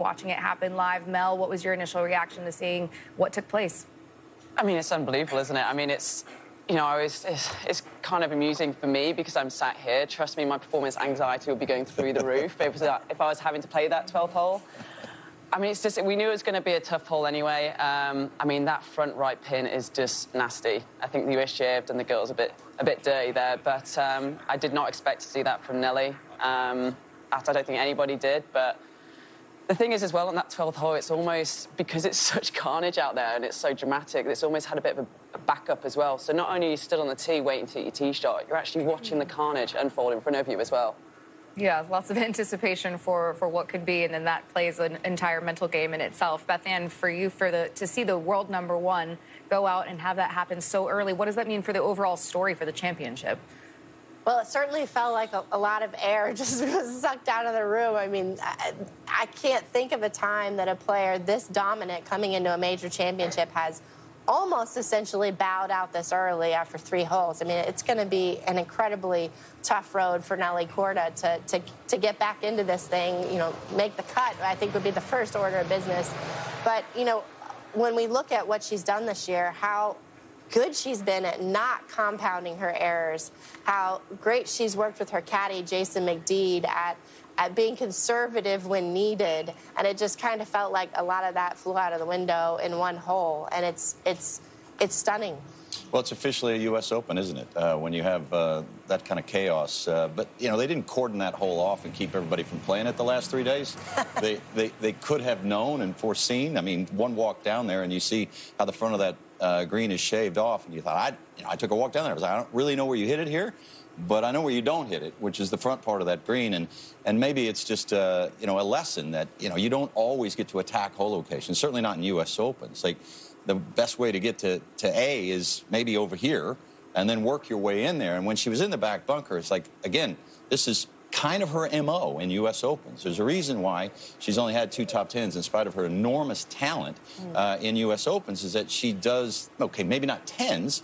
Watching it happen live, Mel, what was your initial reaction to seeing what took place? I mean, it's unbelievable, isn't it? I mean, it's kind of amusing for me because I'm sat here. Trust me, my performance anxiety would be going through the roof if I was having to play that 12th hole. I mean, it's just, we knew it was going to be a tough hole anyway. I mean, that front right pin is just nasty. I think the USGA have done the girls a bit dirty there, but I did not expect to see that from Nelly. I don't think anybody did, but the thing is as well on that 12th hole, it's almost, because it's such carnage out there and it's so dramatic, it's almost had a bit of a backup as well. So not only are you still on the tee waiting to hit your tee shot, you're actually watching the carnage unfold in front of you as well. Yeah, lots of anticipation for what could be, and then that plays an entire mental game in itself. Beth Ann, for you, to see the world #1 go out and have that happen so early, what does that mean for the overall story for the championship? Well, it certainly felt like a lot of air just was sucked out of the room. I mean, I can't think of a time that a player this dominant coming into a major championship has almost essentially bowed out this early after 3 holes. I mean, it's going to be an incredibly tough road for Nelly Korda to get back into this thing, you know, make the cut, I think would be the first order of business. But, you know, when we look at what she's done this year, how good she's been at not compounding her errors, how great she's worked with her caddy, Jason McDeed, at being conservative when needed, and it just kind of felt like a lot of that flew out of the window in 1 hole, and it's stunning. Well, it's officially a U.S. Open, isn't it, when you have that kind of chaos. But, you know, they didn't cordon that hole off and keep everybody from playing it the last 3 days. They could have known and foreseen. I mean, one walk down there, and you see how the front of that green is shaved off, and you thought, I took a walk down there. I was like, I don't really know where you hit it here, but I know where you don't hit it, which is the front part of that green. And maybe it's just, you know, a lesson that, you know, you don't always get to attack hole locations, certainly not in U.S. Opens. Like, the best way to get to A is maybe over here and then work your way in there. And when she was in the back bunker, it's like, again, this is kind of her M.O. in U.S. Opens. There's a reason why she's only had 2 top 10s in spite of her enormous talent in U.S. Opens, is that she does, okay, maybe not 10s,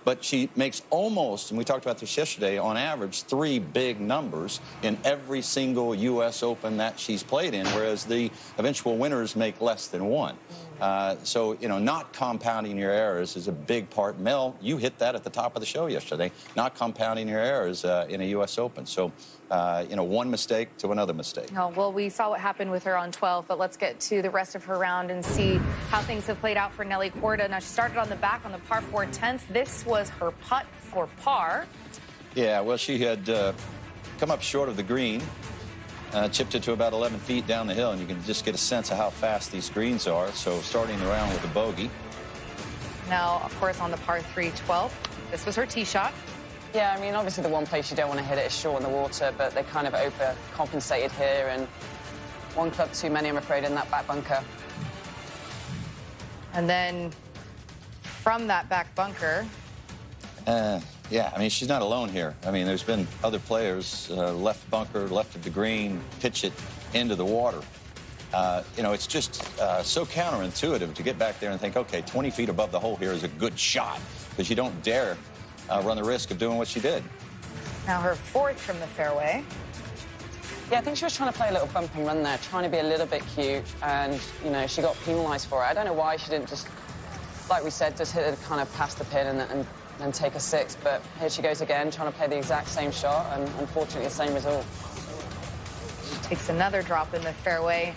but she makes almost, and we talked about this yesterday, on average, 3 big numbers in every single U.S. Open that she's played in, whereas the eventual winners make less than 1. So, you know, not compounding your errors is a big part. Mel, you hit that at the top of the show yesterday, not compounding your errors in a U.S. Open. So, you know, one mistake to another mistake. Oh, well, we saw what happened with her on 12, but let's get to the rest of her round and see how things have played out for Nelly Korda. Now, she started on the back on the par 4 10th. This was her putt for par. Yeah, well, she had come up short of the green. Chipped it to about 11 feet down the hill, and you can just get a sense of how fast these greens are. So starting the round with a bogey. Now, of course, on the par 3 12th, this was her tee shot. Yeah, I mean, obviously the one place you don't want to hit it is short in the water, but they kind of overcompensated here, and 1 club too many, I'm afraid, in that back bunker. And then from that back bunker... Yeah, I mean, she's not alone here. I mean, there's been other players, left bunker, left of the green, pitch it into the water. You know, it's just so counterintuitive to get back there and think, okay, 20 feet above the hole here is a good shot, because you don't dare run the risk of doing what she did. Now her 4th from the fairway. Yeah, I think she was trying to play a little bump and run there, trying to be a little bit cute, and, you know, she got penalised for it. I don't know why she didn't just, like we said, just hit it kind of past the pin and take a 6, but here she goes again, trying to play the exact same shot, and unfortunately the same result. She takes another drop in the fairway,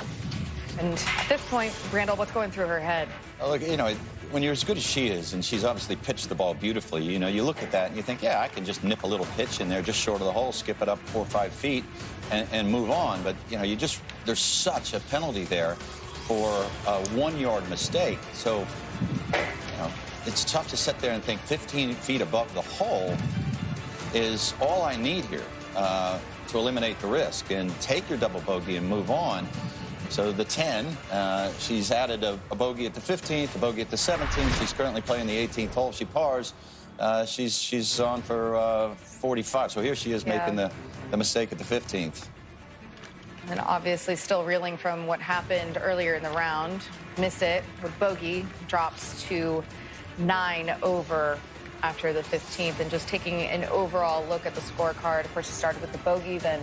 and at this point, Randall, what's going through her head? Oh, look, you know, when you're as good as she is, and she's obviously pitched the ball beautifully, you know, you look at that and you think, yeah, I can just nip a little pitch in there just short of the hole, skip it up 4 or 5 feet, and move on. But, you know, there's such a penalty there for a 1-yard mistake. So, you know, it's tough to sit there and think 15 feet above the hole is all I need here to eliminate the risk and take your double bogey and move on. So the 10, she's added a bogey at the 15th, a bogey at the 17th. She's currently playing the 18th hole. If she pars, she's on for 45. So here she is making the mistake at the 15th. And obviously still reeling from what happened earlier in the round. Miss it with bogey, drops to 9 over after the 15th, and just taking an overall look at the scorecard. Of course, she started with the bogey, then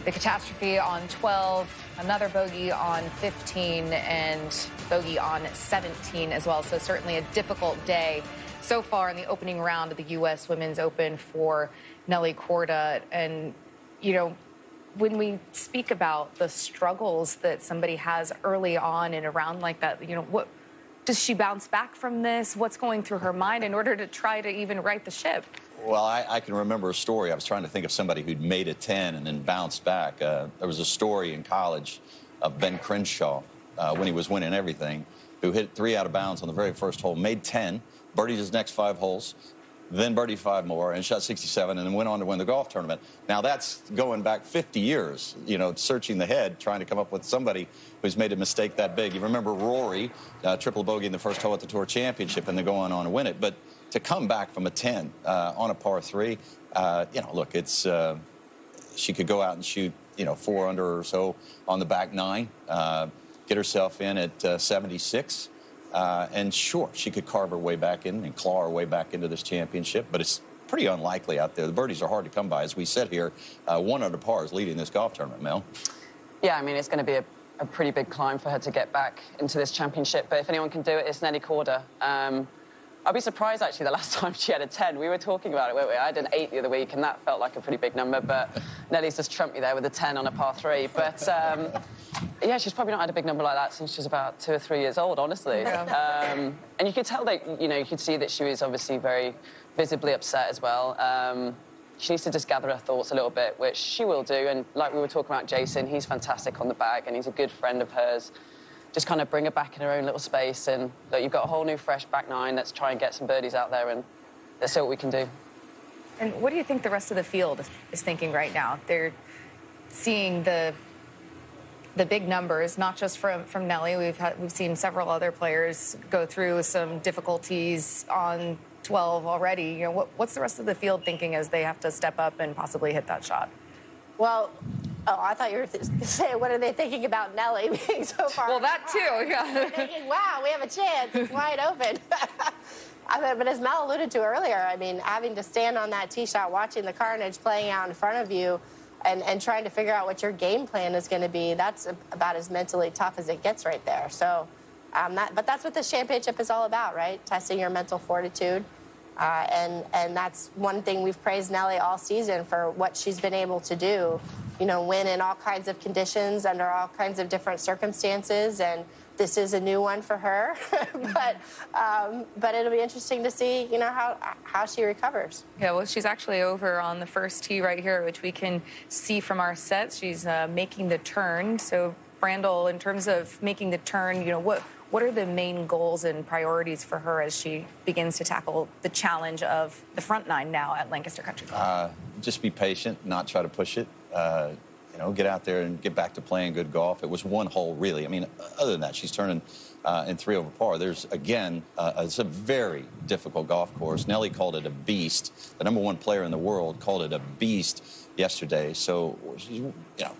The catastrophe on 12, another bogey on 15, and bogey on 17 as well. So certainly a difficult day so far in the opening round of the U.S. Women's Open for Nelly Korda. And, you know, when we speak about the struggles that somebody has early on in a round like that, you know, what does she bounce back from this? What's going through her mind in order to try to even right the ship? Well, I can remember a story. I was trying to think of somebody who'd made a 10 and then bounced back. There was a story in college of Ben Crenshaw when he was winning everything, who hit 3 out of bounds on the very first hole, made 10, birdied his next 5 holes, then birdied 5 more and shot 67 and then went on to win the golf tournament. Now, that's going back 50 years, you know, searching the head, trying to come up with somebody who's made a mistake that big. You remember Rory, triple bogey in the first hole at the Tour Championship and then going on to win it. But to come back from a 10 on a par 3, you know, look, it's she could go out and shoot, you know, 4 under or so on the back 9, get herself in at 76. And sure, she could carve her way back in and claw her way back into this championship, but it's pretty unlikely out there. The birdies are hard to come by. As we said here, 1 under par is leading this golf tournament, Mel. Yeah, I mean, it's going to be a pretty big climb for her to get back into this championship, but if anyone can do it, it's Nelly Korda. I'd be surprised, actually, the last time she had a 10. We were talking about it, weren't we? I had an 8 the other week, and that felt like a pretty big number, but Nelly's just trumped me there with a 10 on a par 3. But, yeah, she's probably not had a big number like that since she was about 2 or 3 years old, honestly. Yeah. And you could tell that, you know, you could see that she was obviously very visibly upset as well. She needs to just gather her thoughts a little bit, which she will do. And like we were talking about Jason, he's fantastic on the bag, and he's a good friend of hers. Just kind of bring her back in her own little space, and look, you've got a whole new, fresh back 9. Let's try and get some birdies out there, and let's see what we can do. And what do you think the rest of the field is thinking right now? They're seeing the big numbers, not just from Nelly. We've seen several other players go through some difficulties on 12 already. You know, what's the rest of the field thinking as they have to step up and possibly hit that shot? Well, I thought you were saying, what are they thinking about Nelly being so far? Well, that too, yeah. They're thinking, wow, we have a chance. It's wide open. But as Mel alluded to earlier, I mean, having to stand on that tee shot, watching the carnage playing out in front of you, and trying to figure out what your game plan is going to be, that's about as mentally tough as it gets right there. So, but that's what this championship is all about, right? Testing your mental fortitude. And that's one thing we've praised Nelly all season for what she's been able to do. You know, win in all kinds of conditions, under all kinds of different circumstances, and this is a new one for her. But it'll be interesting to see, you know, how she recovers. Yeah, well, she's actually over on the first tee right here, which we can see from our set. She's making the turn. So, Brandel, in terms of making the turn, you know, what are the main goals and priorities for her as she begins to tackle the challenge of the front 9 now at Lancaster Country Club? Just be patient, not try to push it. You know, get out there and get back to playing good golf. It was 1 hole, really. I mean, other than that, she's turning in 3 over par. There's, again, it's a very difficult golf course. Nelly called it a beast. The #1 player in the world called it a beast yesterday. So, you know,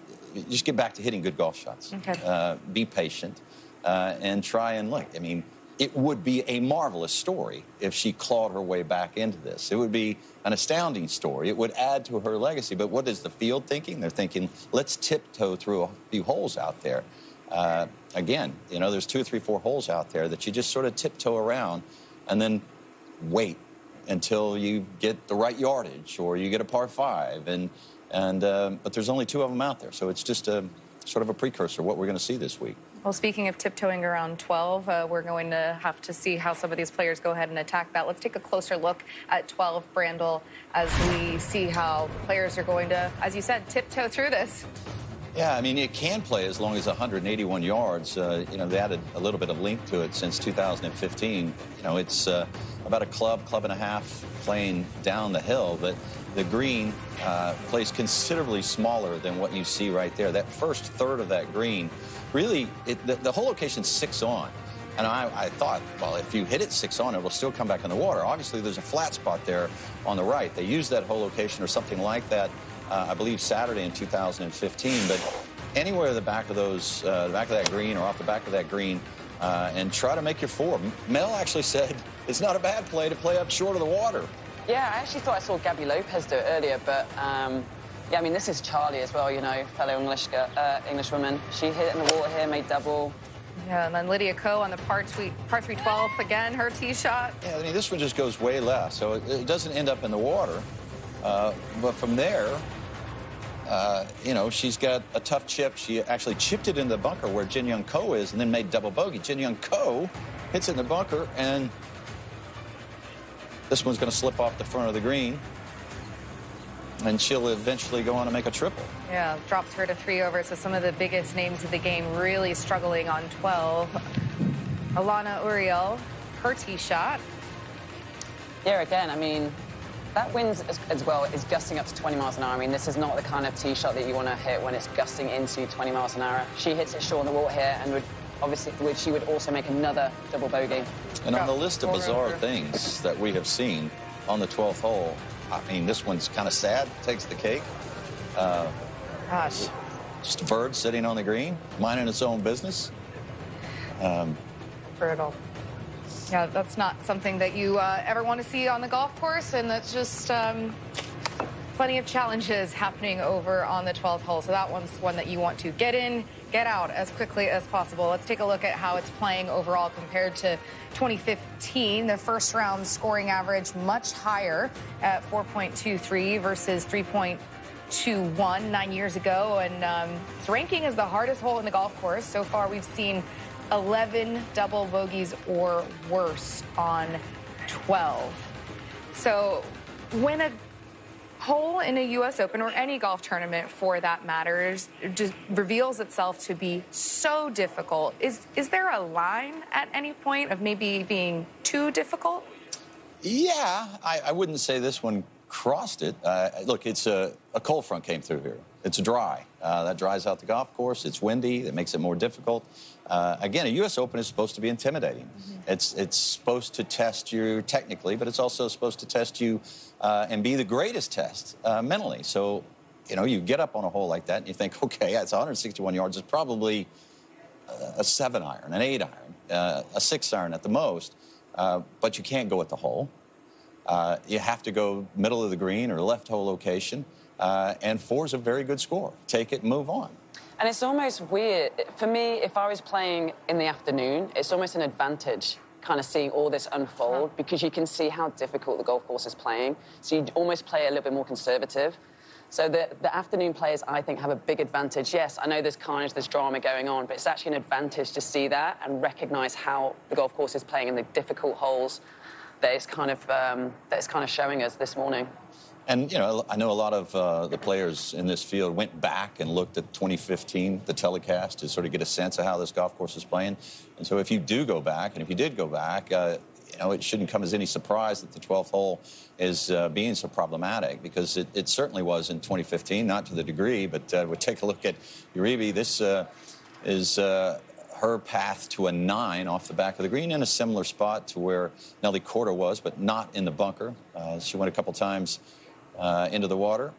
just get back to hitting good golf shots. Okay. Be patient and try and look. I mean, it would be a marvelous story if she clawed her way back into this. It would be an astounding story. It would add to her legacy. But what is the field thinking? They're thinking, let's tiptoe through a few holes out there. Again, you know, there's 2, 3, 4 holes out there that you just sort of tiptoe around and then wait until you get the right yardage or you get a par 5. But there's only 2 of them out there. So it's just a sort of a precursor of what we're going to see this week. Well, speaking of tiptoeing around 12, we're going to have to see how some of these players go ahead and attack that. Let's take a closer look at 12, Brandel, as we see how players are going to, as you said, tiptoe through this. Yeah, I mean, you can play as long as 181 yards. You know, they added a little bit of length to it since 2015. You know, it's about a club and a half playing down the hill, but the green plays considerably smaller than what you see right there. That first third of that green, really, the whole location's 6 on. And I thought, well, if you hit it 6 on, it will still come back in the water. Obviously, there's a flat spot there on the right. They used that whole location or something like that, I believe, Saturday in 2015. But anywhere the back of those, the back of that green or off the back of that green, and try to make your 4. Mel actually said it's not a bad play to play up short of the water. Yeah, I actually thought I saw Gabby Lopez do it earlier, but Yeah, I mean, this is Charlie as well, you know, fellow Englishwoman. She hit in the water here, made double. Yeah, and then Lydia Ko on the par 3 12, again, her tee shot. Yeah, I mean, this one just goes way left, so it doesn't end up in the water. But from there, you know, she's got a tough chip. She actually chipped it in the bunker where Jin Young Ko is and then made double bogey. Jin Young Ko hits it in the bunker, and this one's going to slip off the front of the green. And she'll eventually go on to make a triple. Yeah, drops her to 3 over. So some of the biggest names of the game really struggling on 12. Alana Uriel, her tee shot. Yeah, again, I mean, that wind as well is gusting up to 20 miles an hour. I mean, this is not the kind of tee shot that you want to hit when it's gusting into 20 miles an hour. She hits it short on the water here, and she would also make another double bogey. And on the list of bizarre things that we have seen on the 12th hole, I mean, this one's kind of sad, takes the cake. Gosh. Just a bird sitting on the green, minding its own business. Brutal. Yeah, that's not something that you ever want to see on the golf course, and that's just plenty of challenges happening over on the 12th hole. So that one's one that you want to get in, get out as quickly as possible. Let's take a look at how it's playing overall compared to 2015. The first round scoring average much higher at 4.23 versus 3.21 9 years ago. And its ranking is the hardest hole in the golf course. So far, we've seen 11 double bogeys or worse on 12. So when a hole in a U.S. Open or any golf tournament for that matter just reveals itself to be so difficult, is there a line at any point of maybe being too difficult? Yeah, I wouldn't say this one crossed it. Look, it's a cold front came through here. It's dry. That dries out the golf course. It's windy. That makes it more difficult. Again, a U.S. Open is supposed to be intimidating. Mm-hmm. It's supposed to test you technically, but it's also supposed to test you and be the greatest test mentally. So, you know, you get up on a hole like that and you think, okay, it's 161 yards. It's probably a 7-iron, an 8-iron, a 6-iron at the most. But you can't go at the hole. You have to go middle of the green or left hole location. And 4 is a very good score. Take it and move on. And it's almost weird. For me, if I was playing in the afternoon, it's almost an advantage kind of seeing all this unfold because you can see how difficult the golf course is playing. So you almost play a little bit more conservative. So the afternoon players, I think, have a big advantage. Yes, I know there's carnage, there's drama going on, but it's actually an advantage to see that and recognise how the golf course is playing in the difficult holes that it's kind of showing us this morning. And, you know, I know a lot of the players in this field went back and looked at 2015, the telecast, to sort of get a sense of how this golf course is playing. And so if you do go back, and if you did go back, you know, it shouldn't come as any surprise that the 12th hole is being so problematic, because it certainly was in 2015, not to the degree, but we'll take a look at Uribe. This is her path to a 9 off the back of the green in a similar spot to where Nelly Korda was, but not in the bunker. She went a couple times into the water,